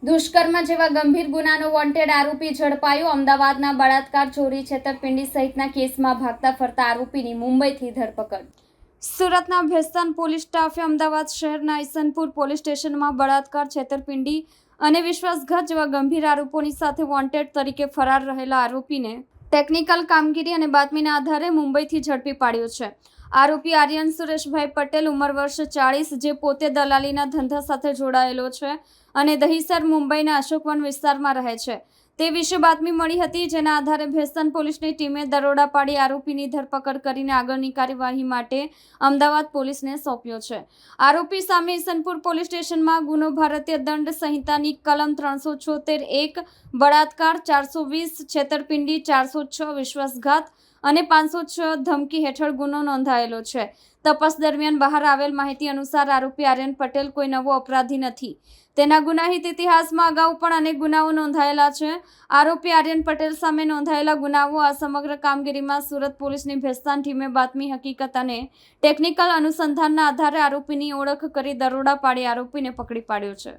દુષ્કર્મ જેવા ગંભીર ગુનાનો વોન્ટેડ આરોપી ઝડપાયો। અમદાવાદના બળાત્કાર, ચોરી, છેતરપિંડી સહિતના કેસમાં ભાગતા ફરતા આરોપીની મુંબઈથી ધરપકડ। સુરતના ભેસ્તાન પોલીસ સ્ટાફે અમદાવાદ શહેરના ઈસનપુર પોલીસ સ્ટેશનમાં બળાત્કાર, છેતરપિંડી અને વિશ્વાસઘાત જેવા ગંભીર આરોપોની સાથે વોન્ટેડ તરીકે ફરાર રહેલા આરોપીને ટેકનિકલ કામગીરી અને બાતમીના આધારે મુંબઈથી ઝડપી પાડ્યો છે। આરોપી આર્યન સુરેશભાઈ પટેલ, ઉંમર વર્ષ 40, જે પોતે દલાલીના ધંધા સાથે જોડાયેલો છે અને દહીસર મુંબઈના અશોકવન વિસ્તારમાં રહે છે તે વિશે બાતમી મળી હતી, જેના આધારે ભેસ્તાન પોલીસની ટીમે દરોડા પાડી આરોપીની ધરપકડ કરીને આગળની કાર્યવાહી માટે અમદાવાદ પોલીસને સોંપ્યો છે। આરોપી સામે ઈસનપુર પોલીસ સ્ટેશનમાં ગુનો ભારતીય દંડ સંહિતાની કલમ 376(1), બળાત્કાર 420, છેતરપિંડી 406, વિશ્વાસઘાત અને 506 ધમકી હેઠળ ગુનો નોંધાયેલો છે। તપાસ દરમિયાન બહાર આવેલ માહિતી અનુસાર આરોપી આર્યન પટેલ કોઈ નવો અપરાધી નથી। તેના ગુનાહિત ઇતિહાસમાં અગાઉ પણ અનેક ગુનાઓ નોંધાયેલા છે। આરોપી આર્યન પટેલ સામે નોંધાયેલા ગુનાઓ આ સમગ્ર કામગીરીમાં સુરત પોલીસની ભેસ્તાન ટીમે બાતમી હકીકત અને ટેકનિકલ અનુસંધાનના આધારે આરોપીની ઓળખ કરી દરોડા પાડી આરોપીને પકડી પાડ્યો છે।